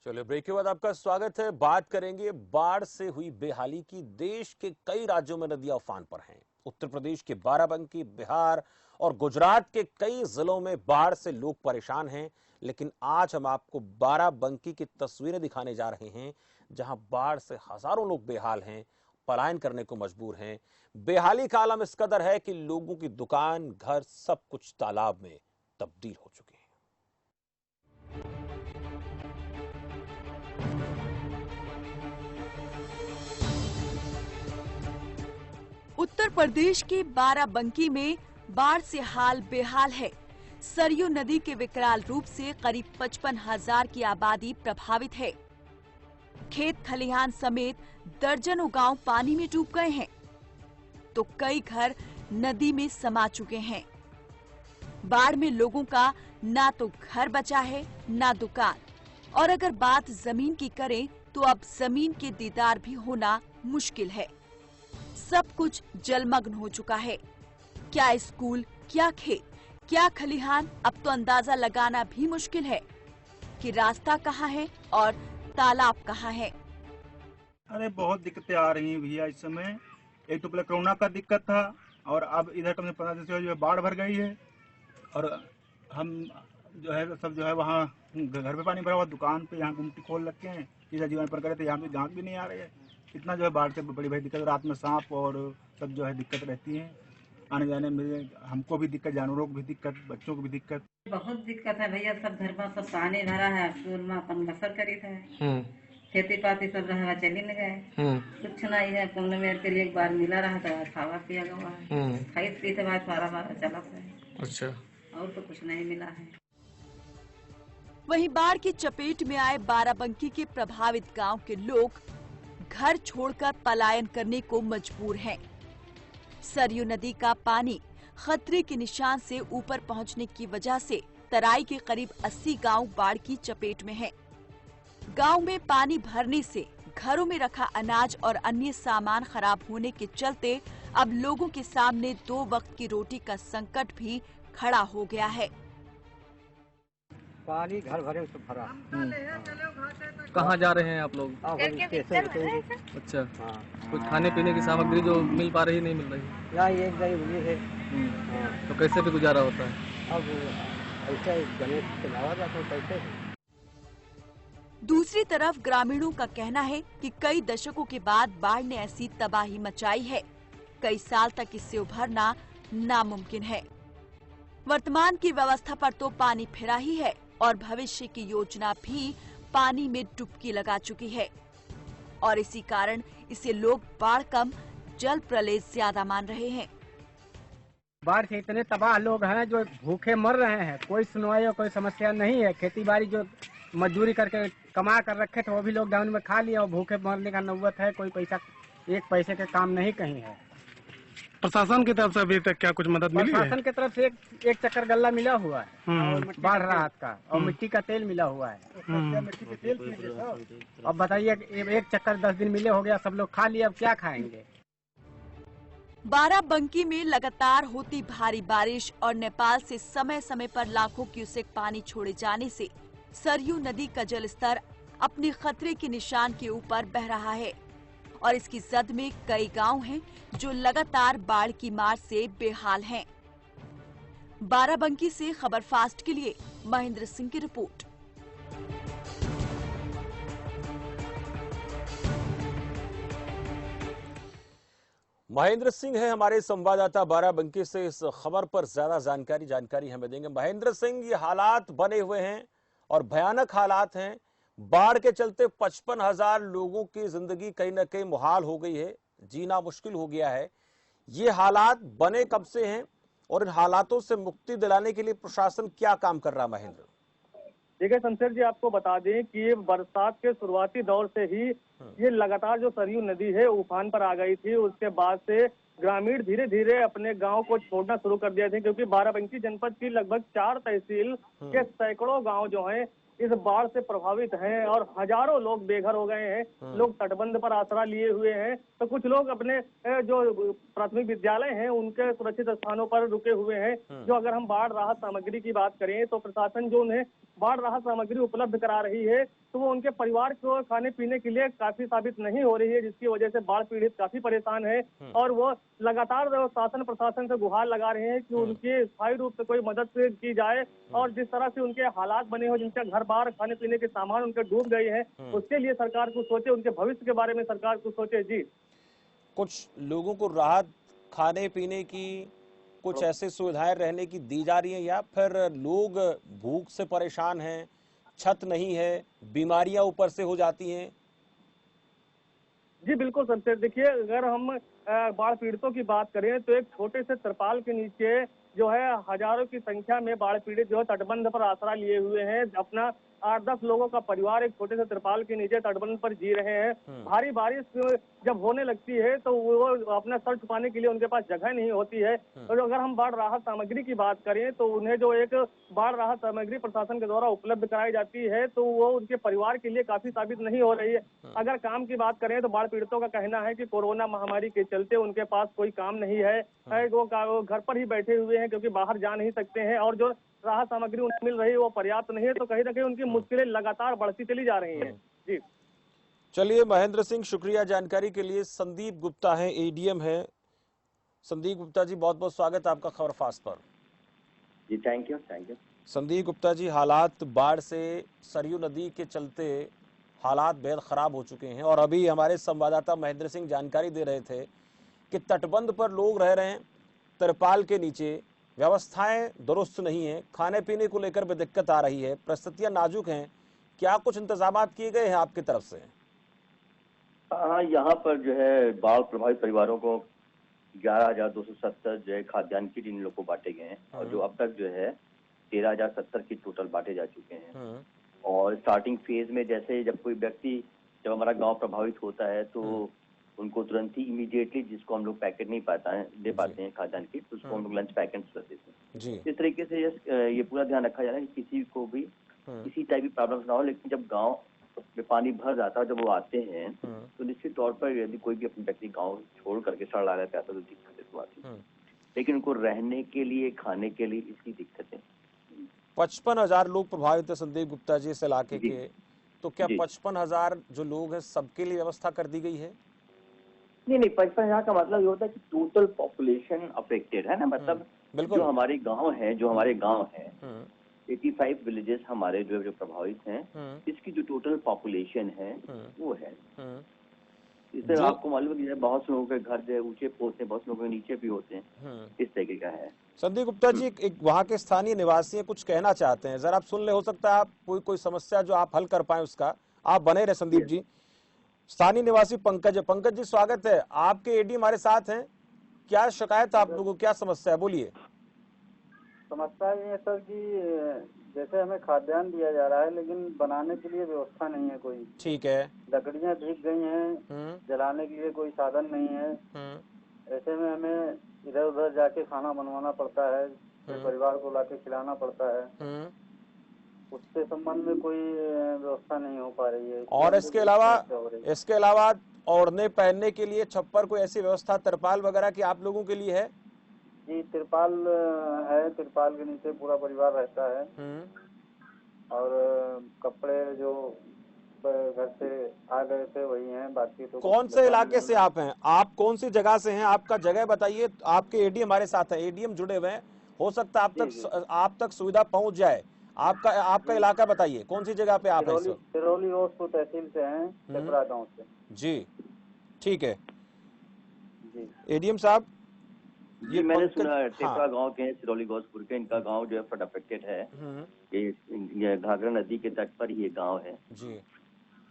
चलिए ब्रेक के बाद आपका स्वागत है। बात करेंगे बाढ़ से हुई बेहाली की। देश के कई राज्यों में नदियां उफान पर हैं। उत्तर प्रदेश के बाराबंकी, बिहार और गुजरात के कई जिलों में बाढ़ से लोग परेशान हैं। लेकिन आज हम आपको बाराबंकी की तस्वीरें दिखाने जा रहे हैं, जहां बाढ़ से हजारों लोग बेहाल हैं, पलायन करने को मजबूर हैं। बेहाली का आलम इस कदर है कि लोगों की दुकान, घर, सब कुछ तालाब में तब्दील हो चुके हैं। उत्तर प्रदेश के बाराबंकी में बाढ़ से हाल बेहाल है। सरयू नदी के विकराल रूप से करीब 55,000 की आबादी प्रभावित है। खेत खलिहान समेत दर्जनों गांव पानी में डूब गए हैं, तो कई घर नदी में समा चुके हैं। बाढ़ में लोगों का ना तो घर बचा है, ना दुकान, और अगर बात जमीन की करें तो अब जमीन के दीदार भी होना मुश्किल है। सब कुछ जलमग्न हो चुका है। क्या स्कूल, क्या खेत, क्या खलिहान, अब तो अंदाजा लगाना भी मुश्किल है कि रास्ता कहाँ है और तालाब कहाँ है। अरे बहुत दिक्कतें आ रही हैं भैया इस समय। एक तो पहले कोरोना का दिक्कत था, और अब इधर कम से 15 दिन से जो है बाढ़ भर गई है। और हम जो है सब जो है वहाँ घर पे पानी भरा हुआ, दुकान पे यहाँ गुमटी खोल रखे हैं। इधर जीवन पर करे तो यहाँ पे गाँव भी नहीं आ रहे हैं। इतना जो है बाढ़ से बड़ी भाई दिक्कत। रात में सांप और सब जो है दिक्कत रहती है आने जाने में। हमको भी दिक्कत, जानवरों को भी दिक्कत, बच्चों को भी दिक्कत। बहुत दिक्कत है भैया। सब घर में सब पानी भरा है। स्कूल में अपन बसर करी था, खेती पाती सब रहा चली न गए। कुछ नहीं है। 15 मिनट के लिए एक बार मिला रहा था, खावा पिया गया है, खाई पी के बाद 12 चला है। अच्छा, और तो कुछ नहीं मिला है। वहीं बाढ़ की चपेट में आए बाराबंकी के प्रभावित गांव के लोग घर छोड़कर पलायन करने को मजबूर हैं। सरयू नदी का पानी खतरे के निशान से ऊपर पहुंचने की वजह से तराई के करीब 80 गांव बाढ़ की चपेट में हैं। गांव में पानी भरने से घरों में रखा अनाज और अन्य सामान खराब होने के चलते अब लोगों के सामने 2 वक्त की रोटी का संकट भी खड़ा हो गया है। पानी घर भरे तो भरा। कहाँ जा रहे हैं आप लोग? अच्छा, कुछ खाने पीने की सामग्री जो मिल पा रही नहीं मिल रही? ना ये गरीबी है। तो कैसे भी गुजारा होता है? अब ऐसे गणेश चलावा जाता है कैसे? दूसरी तरफ ग्रामीणों का कहना है कि कई दशकों के बाद बाढ़ ने ऐसी तबाही मचाई है, कई साल तक इससे उभरना नामुमकिन है। वर्तमान की व्यवस्था पर तो पानी फिरा ही है और भविष्य की योजना भी पानी में डुबकी लगा चुकी है, और इसी कारण इसे लोग बाढ़ कम जल प्रलय ज्यादा मान रहे हैं। बाढ़ से इतने तबाह लोग हैं जो भूखे मर रहे हैं। कोई सुनवाई और कोई समस्या नहीं है। खेती बाड़ी जो मजदूरी करके कमा कर रखे थे वो भी लॉकडाउन में खा लिया और भूखे मरने का नौबत है। कोई पैसा, एक पैसे के काम नहीं कहीं है। प्रशासन की तरफ से अभी तक क्या कुछ मदद मिली है? प्रशासन की तरफ से एक चक्कर गल्ला मिला हुआ है और बाढ़ राहत का, और मिट्टी का तेल मिला हुआ है। मिट्टी के तेल अब बताइए, एक चक्कर 10 दिन मिले हो गया, सब लोग खा लिए, अब क्या खाएंगे? बाराबंकी में लगातार होती भारी बारिश और नेपाल से समय समय पर लाखों क्यूसेक पानी छोड़े जाने से सरयू नदी का जलस्तर अपने खतरे के निशान के ऊपर बह रहा है, और इसकी जद में कई गांव हैं जो लगातार बाढ़ की मार से बेहाल हैं। बाराबंकी से खबर फास्ट के लिए महेंद्र सिंह की रिपोर्ट। महेंद्र सिंह है हमारे संवाददाता बाराबंकी से। इस खबर पर ज्यादा जानकारी हमें देंगे। महेंद्र सिंह, ये हालात बने हुए हैं और भयानक हालात हैं। बाढ़ के चलते 55,000 लोगों की जिंदगी कहीं न कहीं मुहाल हो गई है, जीना मुश्किल हो गया है। ये हालात बने कब से हैं और इन हालातों से मुक्ति दिलाने के लिए प्रशासन क्या काम कर रहा है? महेंद्र, देखिए शमशेर जी, आपको बता दें कि ये बरसात के शुरुआती दौर से ही ये लगातार जो सरयू नदी है उफान पर आ गई थी। उसके बाद से ग्रामीण धीरे धीरे अपने गांव को छोड़ना शुरू कर दिया था, क्योंकि बाराबंकी जनपद की लगभग 4 तहसील के सैकड़ों गांव जो हैं इस बाढ़ से प्रभावित हैं और हजारों लोग बेघर हो गए हैं। लोग तटबंध पर आसरा लिए हुए हैं, तो कुछ लोग अपने जो प्राथमिक विद्यालय हैं उनके सुरक्षित स्थानों पर रुके हुए हैं। जो अगर हम बाढ़ राहत सामग्री की बात करें तो प्रशासन जो उन्हें बाढ़ राहत सामग्री उपलब्ध करा रही है, तो वो उनके परिवार को खाने पीने के लिए काफी साबित नहीं हो रही है, जिसकी वजह से बाढ़ पीड़ित काफी परेशान है। और वो लगातार शासन प्रशासन से गुहार लगा रहे हैं कि उनकी स्थायी रूप से कोई मदद की जाए, और जिस तरह से उनके हालात बने हो, जिनके घर बार खाने पीने के सामान उनके डूब गए हैं, उसके लिए सरकार को सोचे, उनके भविष्य के बारे में सरकार को सोचे। जी, कुछ लोगों को राहत खाने पीने की, कुछ ऐसे सुविधाएं रहने की दी जा रही है, या फिर लोग भूख से परेशान हैं, छत नहीं है, बीमारियां ऊपर से हो जाती हैं? जी बिल्कुल सर, देखिए अगर हम बाढ़ पीड़ितों की बात करें तो एक छोटे से तिरपाल के नीचे जो है हजारों की संख्या में बाढ़ पीड़ित जो है तटबंध पर आसरा लिए हुए हैं। अपना 8-10 लोगों का परिवार एक छोटे से तिरपाल के नीचे तटबंध पर जी रहे हैं। भारी बारिश जब होने लगती है तो वो अपना सर छुपाने के लिए उनके पास जगह नहीं होती है। और अगर हम बाढ़ राहत सामग्री की बात करें तो उन्हें जो एक बाढ़ राहत सामग्री प्रशासन के द्वारा उपलब्ध कराई जाती है तो वो उनके परिवार के लिए काफी साबित नहीं हो रही है। अगर काम की बात करें तो बाढ़ पीड़ितों का कहना है कि कोरोना महामारी के चलते उनके पास कोई काम नहीं है, वो घर पर ही बैठे हुए हैं क्योंकि बाहर जा नहीं सकते हैं, और जो राहत सामग्री उन्हें मिल रही है वो पर्याप्त नहीं है, तो कहीं ना कहीं उनकी मुश्किलें लगातार बढ़ती चली जा रही हैं। जी चलिए महेंद्र सिंह, शुक्रिया जानकारी के लिए। संदीप गुप्ता है, एडीएम है। संदीप गुप्ता जी, बहुत बहुत स्वागत आपका खबर फास्ट पर। जी थैंक यू। संदीप गुप्ता जी, हालात बाढ़ से सरयू नदी के चलते हालात बेहद खराब हो चुके हैं, और अभी हमारे संवाददाता महेंद्र सिंह जानकारी दे रहे थे कि तटबंध पर लोग रह रहे हैं, तिरपाल के नीचे, व्यवस्थाएं दुरुस्त नहीं है, खाने पीने को लेकर भी दिक्कत आ रही है, परिस्थितियां नाजुक हैं। क्या कुछ इंतजाम किए गए हैं आपकी तरफ से? हाँ, यहाँ पर जो है बाढ़ प्रभावित परिवारों को 11,270 जो है खाद्यान्न किट इन लोग को बांटे गए हैं, और जो अब तक जो है 13,070 किट टोटल बांटे जा चुके हैं। और स्टार्टिंग फेज में जैसे जब कोई व्यक्ति, जब हमारा गांव प्रभावित होता है तो उनको तुरंत ही इमीडिएटली, जिसको हम लोग पैकेट नहीं दे पाते हैं खाद्यान्न किट, तो उसको हम लोग लंच पैकेट कर देते हैं। इस तरीके से ये पूरा ध्यान रखा जा रहा है कि किसी को भी किसी टाइप की प्रॉब्लम ना हो। लेकिन जब गाँव में पानी भर जाता है, जब वो आते हैं तो निश्चित तौर पर यदि कोई भी अपने व्यक्ति गाँव छोड़ करके सड़ रहा रहता है तो दिक्कतें तो आती है, लेकिन उनको रहने के लिए, खाने के लिए इसकी दिक्कतें। 55,000 लोग प्रभावित है संदीप गुप्ता जी इस इलाके के, तो क्या 55,000 जो लोग हैं सबके लिए व्यवस्था कर दी गई है? नहीं, 55,000 का मतलब ये होता है कि टोटल पॉपुलेशन अफेक्टेड है ना, मतलब जो हमारे गांव है 85 विलेजेस हमारे जो प्रभावित हैं, इसकी जो टोटल पॉपुलेशन है वो है। इससे आपको मालूम है कि बहुत से लोगों के घर जो है ऊंचे होते हैं, बहुत लोगों के नीचे भी होते हैं, इस तरीके का है। संदीप गुप्ता जी, एक वहाँ के स्थानीय निवासी कुछ कहना चाहते हैं, जरा आप सुन ले, हो सकता है आप कोई समस्या जो आप हल कर पाए उसका। आप बने रहे संदीप जी। स्थानीय निवासी पंकज जी, स्वागत है आपके। एडी हमारे साथ हैं, क्या शिकायत है आप लोगों को, क्या समस्या है, बोलिए। समस्या ये है सर कि जैसे हमें खाद्यान्न दिया जा रहा है लेकिन बनाने के लिए व्यवस्था नहीं है कोई। ठीक है। लकड़ियां भीग गई हैं, जलाने के लिए कोई साधन नहीं है। ऐसे में हमें इधर उधर जाके खाना बनवाना पड़ता है, परिवार को लाके खिलाना पड़ता है, उसके संबंध में कोई व्यवस्था नहीं हो पा रही है। और इसके अलावा ओढ़ने पहनने के लिए छप्पर, कोई ऐसी व्यवस्था तिरपाल वगैरह की आप लोगों के लिए है? जी तिरपाल है, तिरपाल के नीचे पूरा परिवार रहता है। और कपड़े जो घर से आ गए थे वही हैं, बाकी तो। कौन से इलाके से आप हैं? आप कौन सी जगह से हैं? आपका जगह बताइए। आपके एडीएम हमारे साथ है, एडीएम जुड़े हुए हैं, हो सकता है आप तक सुविधा पहुंच जाए। आपका इलाका बताइए, कौन सी जगह पे आप हैं? सिरौली होसपुर तहसील से हैं, चपरा गाँव से। जी ठीक है। एडीएम साहब, ये मैंने सुना है टेपरा गांव के हैं, सिरौली घोसपुर के, इनका गांव जो है फ्लड अफेक्टेड है। ये घाघरा नदी के तट पर ये गांव है। जी।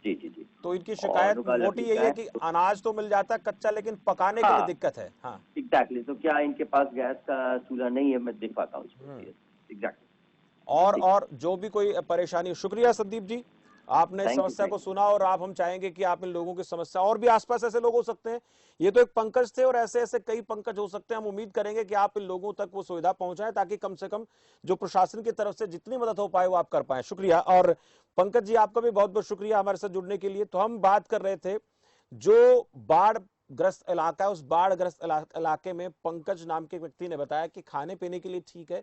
तो इनकी शिकायत मोटी यही है कि अनाज तो मिल जाता है कच्चा, लेकिन पकाने के लिए दिक्कत है। हाँ एग्जैक्टली। तो क्या इनके पास गैस का चूल्हा नहीं है? मैं देख पाता हूँ एग्जैक्टली। और जो भी कोई परेशानी। शुक्रिया संदीप जी, आपने समस्या को सुना, और हम चाहेंगे कि आप इन लोगों की समस्या, और भी आसपास ऐसे लोग हो सकते हैं, ये तो एक पंकज थे और ऐसे कई पंकज हो सकते हैं। हम उम्मीद करेंगे कि आप इन लोगों तक वो सुविधा पहुंचाएं, ताकि कम से कम जो प्रशासन की तरफ से जितनी मदद हो पाए वो आप कर पाए। शुक्रिया। और पंकज जी, आपका भी बहुत बहुत शुक्रिया हमारे साथ जुड़ने के लिए। तो हम बात कर रहे थे जो बाढ़ ग्रस्त इलाका है, उस बाढ़ ग्रस्त इलाके में पंकज नाम के व्यक्ति ने बताया कि खाने पीने के लिए ठीक है,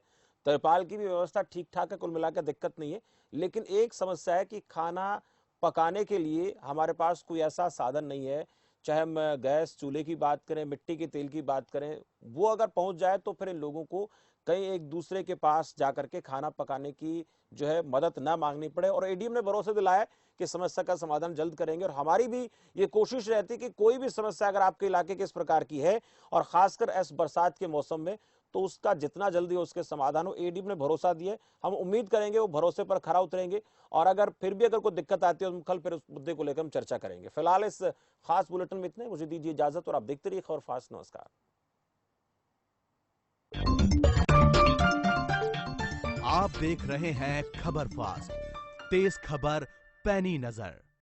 तिरपाल की भी व्यवस्था ठीक ठाक है, कुल मिलाकर दिक्कत नहीं है। लेकिन एक समस्या है कि खाना पकाने के लिए हमारे पास कोई ऐसा साधन नहीं है, चाहे हम गैस चूल्हे की बात करें, मिट्टी के तेल की बात करें, वो अगर पहुंच जाए तो फिर इन लोगों को कहीं एक दूसरे के पास जाकर के खाना पकाने की जो है मदद ना मांगनी पड़े। और एडीएम ने भरोसा दिलाया कि समस्या का समाधान जल्द करेंगे। और हमारी भी ये कोशिश रहती है कि कोई भी समस्या अगर आपके इलाके के इस प्रकार की है और खासकर इस बरसात के मौसम में, तो उसका जितना जल्दी हो उसके समाधान हो। एडीएम ने भरोसा दिया, हम उम्मीद करेंगे वो भरोसे पर खरा उतरेंगे। और अगर फिर भी अगर कोई दिक्कत आती है तो हम कल फिर उस मुद्दे को लेकर हम चर्चा करेंगे। फिलहाल इस खास बुलेटिन में इतने, मुझे दीजिए इजाजत और आप देखते रहिए खबर फास्ट। नमस्कार। आप देख रहे हैं खबर फास्ट, तेज खबर पैनी नजर।